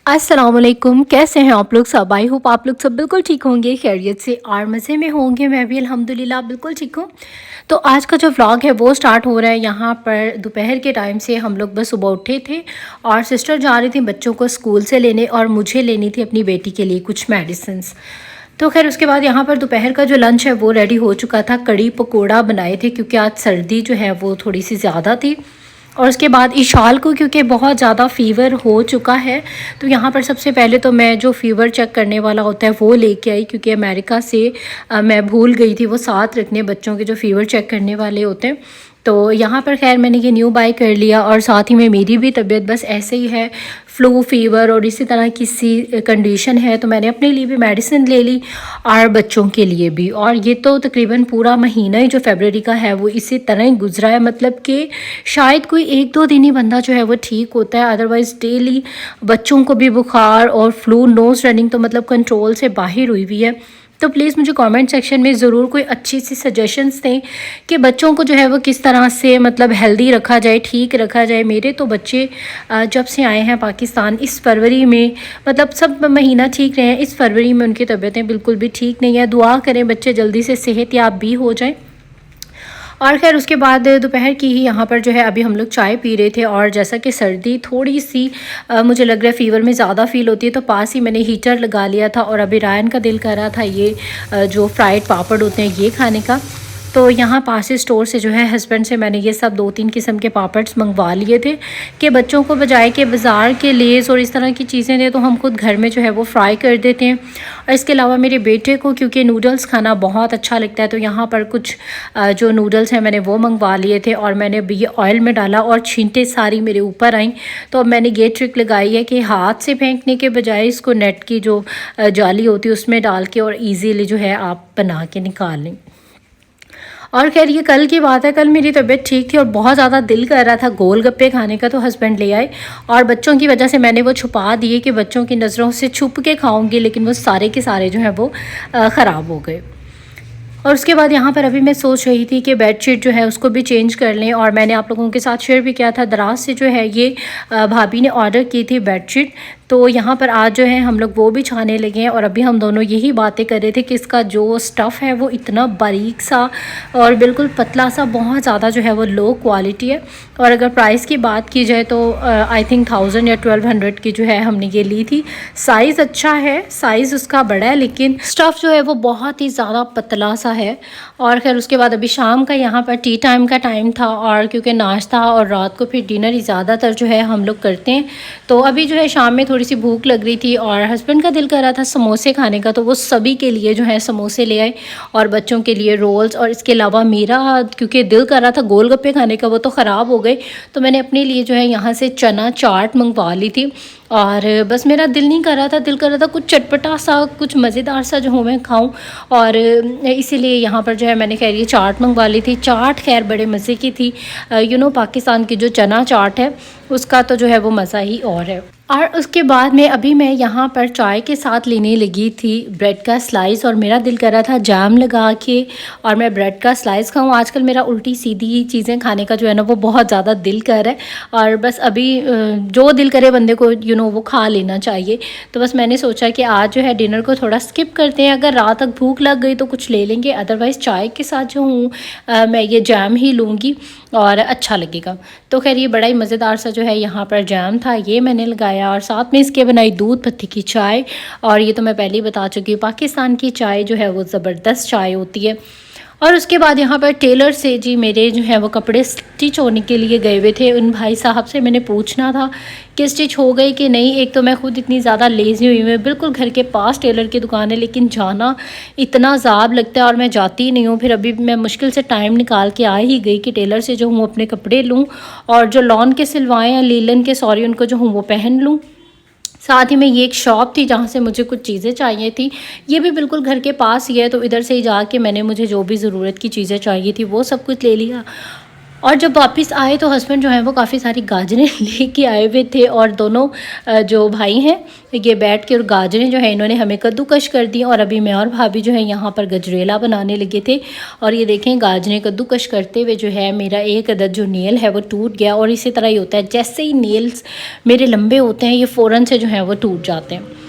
अस्सलामुअलैकुम, कैसे हैं आप लोग सब? आई होप आप लोग सब बिल्कुल ठीक होंगे, खैरियत से और मज़े में होंगे। मैं भी अल्हम्दुलिल्लाह बिल्कुल ठीक हूँ। तो आज का जो व्लॉग है वो स्टार्ट हो रहा है। यहाँ पर दोपहर के टाइम से हम लोग बस सुबह उठे थे और सिस्टर जा रही थी बच्चों को स्कूल से लेने और मुझे लेनी थी अपनी बेटी के लिए कुछ मेडिसिन्स। तो खैर उसके बाद यहाँ पर दोपहर का जो लंच है वो रेडी हो चुका था। कड़ी पकोड़ा बनाए थे क्योंकि आज सर्दी जो है वो थोड़ी सी ज़्यादा थी। और उसके बाद इशाल को क्योंकि बहुत ज़्यादा फ़ीवर हो चुका है, तो यहाँ पर सबसे पहले तो मैं जो फ़ीवर चेक करने वाला होता है वो लेके आई, क्योंकि अमेरिका से मैं भूल गई थी वो साथ रखने बच्चों के जो फ़ीवर चेक करने वाले होते हैं। तो यहाँ पर खैर मैंने ये न्यू बाय कर लिया और साथ ही में मेरी भी तबीयत बस ऐसे ही है, फ्लू फीवर और इसी तरह की सी कंडीशन है, तो मैंने अपने लिए भी मेडिसिन ले ली और बच्चों के लिए भी। और ये तो तकरीबन पूरा महीना ही जो फरवरी का है वो इसी तरह ही गुजरा है, मतलब कि शायद कोई 1-2 दिन ही बंदा जो है वो ठीक होता है, अदरवाइज़ डेली बच्चों को भी बुखार और फ्लू नोज़ रनिंग तो मतलब कंट्रोल से बाहर हुई हुई है। तो प्लीज़ मुझे कमेंट सेक्शन में ज़रूर कोई अच्छी सी सजेशंस दें कि बच्चों को जो है वो किस तरह से मतलब हेल्दी रखा जाए, ठीक रखा जाए। मेरे तो बच्चे जब से आए हैं पाकिस्तान इस फरवरी में, मतलब सब महीना ठीक रहे हैं, इस फरवरी में उनकी तबीयतें बिल्कुल भी ठीक नहीं है। दुआ करें बच्चे जल्दी से सेहतयाब भी हो जाएँ। और ख़ैर उसके बाद दोपहर की ही यहाँ पर जो है अभी हम लोग चाय पी रहे थे, और जैसा कि सर्दी थोड़ी सी मुझे लग रहा है फ़ीवर में ज़्यादा फ़ील होती है, तो पास ही मैंने हीटर लगा लिया था और अभी रायन का दिल कर रहा था ये जो फ्राइड पापड़ होते हैं ये खाने का। तो यहाँ पास ही स्टोर से जो है हस्बैंड से मैंने ये सब 2-3 किस्म के पापड्स मंगवा लिए थे कि बच्चों को बजाय के बाज़ार के लेस और इस तरह की चीज़ें दें तो हम खुद घर में जो है वो फ्राई कर देते हैं। और इसके अलावा मेरे बेटे को क्योंकि नूडल्स खाना बहुत अच्छा लगता है, तो यहाँ पर कुछ जो नूडल्स हैं मैंने वो मंगवा लिए थे और मैंने अभी ये ऑयल में डाला और छींटे सारी मेरे ऊपर आई। तो अब मैंने ये ट्रिक लगाई है कि हाथ से फेंकने के बजाय इसको नेट की जो जाली होती है उसमें डाल के और ईज़िली जो है आप बना के निकाल लें। और खैर ये कल की बात है, कल मेरी तबीयत ठीक थी और बहुत ज़्यादा दिल कर रहा था गोलगप्पे खाने का, तो हस्बैंड ले आए और बच्चों की वजह से मैंने वो छुपा दिए कि बच्चों की नज़रों से छुप के खाऊंगी, लेकिन वो सारे के सारे जो हैं वो ख़राब हो गए। और उसके बाद यहाँ पर अभी मैं सोच रही थी कि बेडशीट जो है उसको भी चेंज कर लें, और मैंने आप लोगों के साथ शेयर भी किया था दराज से जो है ये भाभी ने ऑर्डर की थी बेडशीट। तो यहाँ पर आज जो है हम लोग वो भी छाने लगे हैं और अभी हम दोनों यही बातें कर रहे थे कि इसका जो स्टफ़ है वो इतना बारीक सा और बिल्कुल पतला सा, बहुत ज़्यादा जो है वो लो क्वालिटी है। और अगर प्राइस की बात की जाए तो आई थिंक 1000 या 1200 की जो है हमने ये ली थी। साइज़ अच्छा है, साइज़ उसका बड़ा है, लेकिन स्टफ़ जो है वो बहुत ही ज़्यादा पतला सा है। और खैर उसके बाद अभी शाम का यहाँ पर टी टाइम का टाइम था, और क्योंकि नाश्ता और रात को फिर डिनर ही ज़्यादातर जो है हम लोग करते हैं, तो अभी जो है शाम में थोड़ी सी भूख लग रही थी और हस्बैंड का दिल कर रहा था समोसे खाने का, तो वो सभी के लिए जो है समोसे ले आए और बच्चों के लिए रोल्स। और इसके अलावा मेरा क्योंकि दिल कर रहा था गोलगप्पे खाने का, वो तो ख़राब हो गए, तो मैंने अपने लिए जो है यहाँ से चना चाट मंगवा ली थी। और बस मेरा दिल नहीं कर रहा था, दिल कर रहा था कुछ चटपटा सा, कुछ मज़ेदार सा जो हो मैं खाऊं, और इसीलिए यहाँ पर जो है मैंने खैर ये चाट मंगवा ली थी। चाट खैर बड़े मज़े की थी। पाकिस्तान की जो चना चाट है उसका तो जो है वो मज़ा ही और है। और उसके बाद में अभी मैं यहाँ पर चाय के साथ लेने लगी थी ब्रेड का स्लाइस, और मेरा दिल कर रहा था जैम लगा के और मैं ब्रेड का स्लाइस खाऊं। आजकल मेरा उल्टी सीधी चीज़ें खाने का जो है ना वो बहुत ज़्यादा दिल कर रहा है, और बस अभी जो दिल करे बंदे को वो खा लेना चाहिए। तो बस मैंने सोचा कि आज जो है डिनर को थोड़ा स्किप करते हैं, अगर रात तक भूख लग गई तो कुछ ले लेंगे, अदरवाइज़ चाय के साथ जो हूँ मैं ये जैम ही लूँगी और अच्छा लगेगा। तो खैर ये बड़ा ही मज़ेदार सा जो है यहाँ पर जैम था, ये मैंने लगाया और साथ में इसके बनाई दूध पत्ती की चाय। और ये तो मैं पहले ही बता चुकी हूँ, पाकिस्तान की चाय जो है वो ज़बरदस्त चाय होती है। और उसके बाद यहाँ पर टेलर से जी मेरे जो है वो कपड़े स्टिच होने के लिए गए हुए थे। उन भाई साहब से मैंने पूछना था कि स्टिच हो गई कि नहीं। एक तो मैं खुद इतनी ज़्यादा लेज़ी हुई हूँ, बिल्कुल घर के पास टेलर की दुकान है, लेकिन जाना इतना ज़ाब लगता है और मैं जाती ही नहीं हूँ। फिर अभी मैं मुश्किल से टाइम निकाल के आ ही गई कि टेलर से जो हूँ अपने कपड़े लूँ और जो लॉन के सिलवाएँ हैं लीलन के, सॉरी, उनको जो हूँ वो पहन लूँ। साथ ही में ये एक शॉप थी जहाँ से मुझे कुछ चीज़ें चाहिए थी, ये भी बिल्कुल घर के पास ही है, तो इधर से ही जाके मैंने मुझे जो भी ज़रूरत की चीज़ें चाहिए थी वो सब कुछ ले लिया। और जब वापस आए तो हस्बैंड जो है वो काफ़ी सारी गाजरें लेके आए हुए थे और दोनों जो भाई हैं ये बैठ के और गाजरें जो है इन्होंने हमें कद्दूकश कर दी और अभी मैं और भाभी जो है यहाँ पर गजरेला बनाने लगे थे। और ये देखें गाजरें कद्दूकश करते हुए जो है मेरा एक अदद जो नेल है वो टूट गया। और इसी तरह ही होता है, जैसे ही नेल्स मेरे लंबे होते हैं ये फ़ौरन से जो है वो टूट जाते हैं।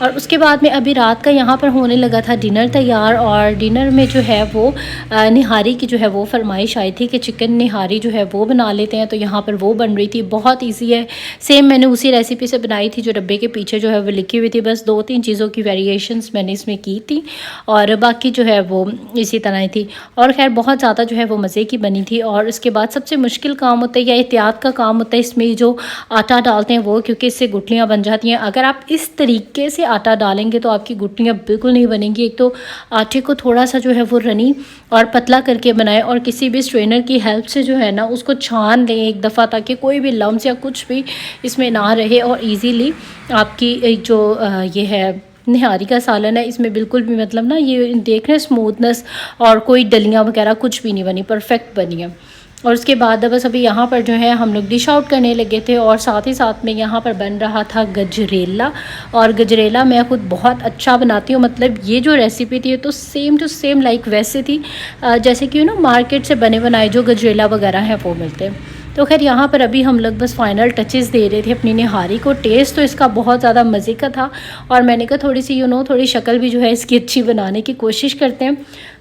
और उसके बाद में अभी रात का यहाँ पर होने लगा था डिनर तैयार। और डिनर में जो है वो निहारी की जो है वो फरमाइश आई थी कि चिकन निहारी जो है वो बना लेते हैं, तो यहाँ पर वो बन रही थी। बहुत इजी है, सेम मैंने उसी रेसिपी से बनाई थी जो डब्बे के पीछे जो है वो लिखी हुई थी। बस 2-3 चीज़ों की वेरिएशंस मैंने इसमें की थी और बाकी जो है वो इसी तरह ही थी। और खैर बहुत ज़्यादा जो है वो मज़े की बनी थी। और उसके बाद सबसे मुश्किल काम होता है या एहतियात का काम होता है इसमें जो आटा डालते हैं वो, क्योंकि इससे गुठलियाँ बन जाती हैं। अगर आप इस तरीके से आटा डालेंगे तो आपकी गुठलियाँ बिल्कुल नहीं बनेंगी। एक तो आटे को थोड़ा सा जो है वो रनी और पतला करके बनाएं और किसी भी स्ट्रेनर की हेल्प से जो है ना उसको छान लें एक दफ़ा, ताकि कोई भी लम्स या कुछ भी इसमें ना रहे और इजीली आपकी जो ये है निहारी का सालन है इसमें बिल्कुल भी मतलब ना ये देख रहे हैं स्मूथनेस और कोई डलियाँ वगैरह कुछ भी नहीं बनी, परफेक्ट बनी है। और उसके बाद बस अभी यहाँ पर जो है हम लोग डिश आउट करने लगे थे और साथ ही साथ में यहाँ पर बन रहा था गजरेला। और गजरेला मैं खुद बहुत अच्छा बनाती हूँ, मतलब ये जो रेसिपी थी तो सेम टू सेम लाइक वैसे थी जैसे कि ना मार्केट से बने बनाए जो गजरेला वगैरह हैं वो मिलते हैं। तो खैर यहाँ पर अभी हम लोग बस फाइनल टचेस दे रहे थे अपनी निहारी को। टेस्ट तो इसका बहुत ज़्यादा मज़े का था और मैंने कहा थोड़ी सी थोड़ी शक्ल भी जो है इसकी अच्छी बनाने की कोशिश करते हैं।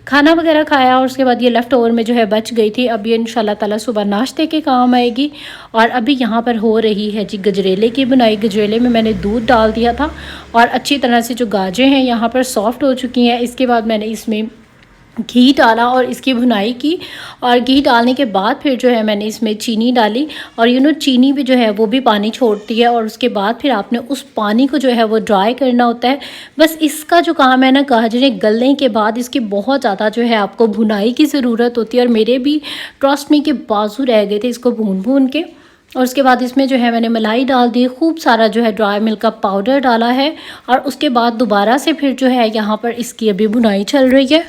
खाना वगैरह खाया और उसके बाद ये लेफ़्ट ओवर में जो है बच गई थी। अब ये इंशाल्लाह ताला सुबह नाश्ते के काम आएगी। और अभी यहाँ पर हो रही है जी गजरेले की बुनाई। गजरेले में मैंने दूध डाल दिया था और अच्छी तरह से जो गाजरें हैं यहाँ पर सॉफ़्ट हो चुकी हैं। इसके बाद मैंने इसमें घी डाला और इसकी भुनाई की। और घी डालने के बाद फिर जो है मैंने इसमें चीनी डाली और चीनी भी जो है वो भी पानी छोड़ती है। और उसके बाद फिर आपने उस पानी को जो है वो ड्राई करना होता है। बस इसका जो काम है ना गाजरें गलने के बाद इसकी बहुत ज़्यादा जो है आपको भुनाई की ज़रूरत होती है। और मेरे भी ट्रस्ट में के बाजू रह गए थे इसको भून के। और उसके बाद इसमें जो है मैंने मलाई डाल दी, खूब सारा जो है ड्राई मिल्क का पाउडर डाला है। और उसके बाद दोबारा से फिर जो है यहाँ पर इसकी अभी भुनाई चल रही है।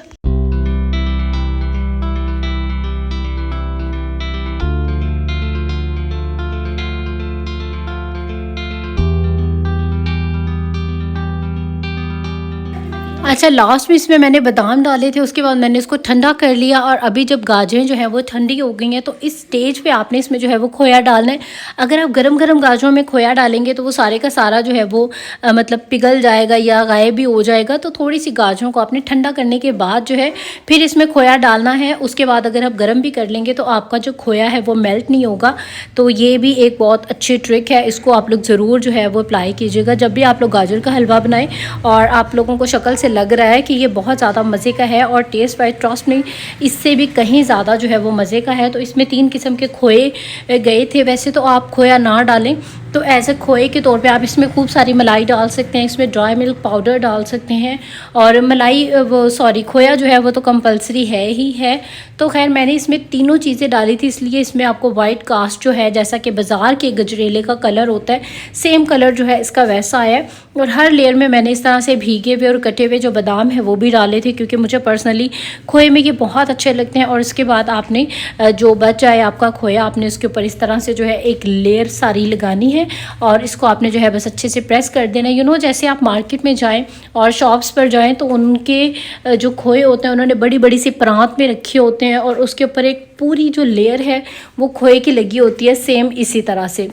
अच्छा, लास्ट में इसमें मैंने बादाम डाले थे, उसके बाद मैंने इसको ठंडा कर लिया। और अभी जब गाजरें जो हैं वो ठंडी हो गई हैं तो इस स्टेज पे आपने इसमें जो है वो खोया डालना है। अगर आप गरम गरम गाजरों में खोया डालेंगे तो वो सारे का सारा जो है वो मतलब पिघल जाएगा या गायब भी हो जाएगा। तो थोड़ी सी गाजरों को आपने ठंडा करने के बाद जो है फिर इसमें खोया डालना है। उसके बाद अगर आप गर्म भी कर लेंगे तो आपका जो खोया है वो मेल्ट नहीं होगा। तो ये भी एक बहुत अच्छी ट्रिक है, इसको आप लोग ज़रूर जो है वो अप्लाई कीजिएगा जब भी आप लोग गाजर का हलवा बनाएं। और आप लोगों को शक्ल से लग रहा है कि ये बहुत ज़्यादा मज़े का है और टेस्ट वाइज ट्रस्ट नहीं इससे भी कहीं ज़्यादा जो है वो मज़े का है। तो इसमें 3 किस्म के खोए गए थे। वैसे तो आप खोया ना डालें तो ऐसे खोए के तौर पे आप इसमें खूब सारी मलाई डाल सकते हैं, इसमें ड्राई मिल्क पाउडर डाल सकते हैं। और खोया जो है वो तो कंपलसरी है ही है। तो खैर मैंने इसमें तीनों चीज़ें डाली थी, इसलिए इसमें आपको वाइट कास्ट जो है जैसा कि बाज़ार के गजरेले का कलर होता है सेम कलर जो है इसका वैसा आया। और हर लेयर में मैंने इस तरह से भीगे हुए और कटे हुए जो बादाम है वो भी डाले थे, क्योंकि मुझे पर्सनली खोए में ये बहुत अच्छे लगते हैं। और इसके बाद आपने जो बच जाए आपका खोया, आपने उसके ऊपर इस तरह से जो है एक लेयर सारी लगानी है और इसको आपने जो है बस अच्छे से प्रेस कर देना। जैसे आप मार्केट में जाएं और शॉप्स पर जाएं तो उनके जो खोए होते हैं उन्होंने बड़ी बड़ी सी परात में रखे होते हैं और उसके ऊपर एक पूरी जो लेयर है वो खोए की लगी होती है, सेम इसी तरह से।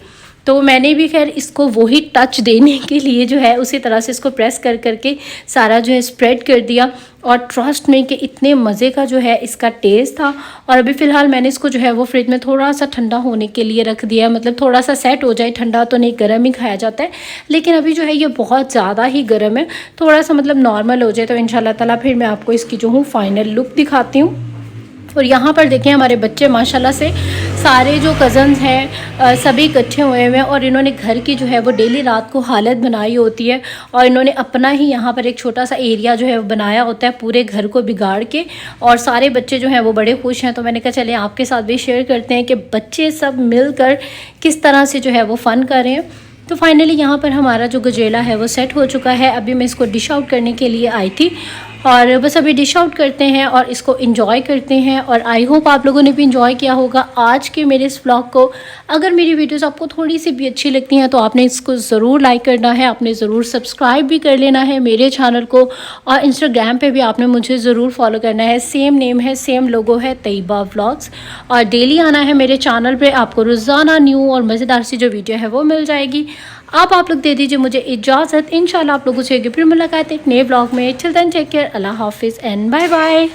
तो मैंने भी खैर इसको वही टच देने के लिए जो है उसी तरह से इसको प्रेस कर करके सारा जो है स्प्रेड कर दिया। और ट्रस्ट में कि इतने मज़े का जो है इसका टेस्ट था। और अभी फ़िलहाल मैंने इसको जो है वो फ्रिज में थोड़ा सा ठंडा होने के लिए रख दिया, मतलब थोड़ा सा सेट हो जाए, ठंडा तो नहीं, गर्म ही खाया जाता है। लेकिन अभी जो है ये बहुत ज़्यादा ही गर्म है, थोड़ा सा मतलब नॉर्मल हो जाए तो इंशाल्लाह ताला फिर मैं आपको इसकी जो हूँ फाइनल लुक दिखाती हूँ। और यहाँ पर देखें हमारे बच्चे माशाल्लाह से सारे जो कज़न्स हैं सभी इकट्ठे हुए हैं और इन्होंने घर की जो है वो डेली रात को हालत बनाई होती है। और इन्होंने अपना ही यहाँ पर एक छोटा सा एरिया जो है वो बनाया होता है पूरे घर को बिगाड़ के। और सारे बच्चे जो हैं वो बड़े खुश हैं। तो मैंने कहा चले आपके साथ भी शेयर करते हैं कि बच्चे सब मिलकर किस तरह से जो है वो फ़न कर रहे हैं। तो फाइनली यहाँ पर हमारा जो गजरेला है वो सेट हो चुका है। अभी मैं इसको डिश आउट करने के लिए आई थी और बस अभी डिश आउट करते हैं और इसको इंजॉय करते हैं। और आई होप आप लोगों ने भी इंजॉय किया होगा आज के मेरे इस व्लॉग को। अगर मेरी वीडियोस आपको थोड़ी सी भी अच्छी लगती हैं तो आपने इसको ज़रूर लाइक करना है, आपने ज़रूर सब्सक्राइब भी कर लेना है मेरे चैनल को, और इंस्टाग्राम पे भी आपने मुझे ज़रूर फॉलो करना है। सेम नेम है, सेम लोगो है, तैयबा व्लॉग्स। और डेली आना है मेरे चैनल पे, आपको रोज़ाना न्यू और मज़ेदार सी जो वीडियो है वो मिल जाएगी। आप लोग दे दीजिए मुझे इजाज़त। इंशाल्लाह आप लोगों से फिर मुलाकात एक नए व्लॉग में। टिल देन टेक केयर, अल्लाह हाफिज़ एंड बाय बाय।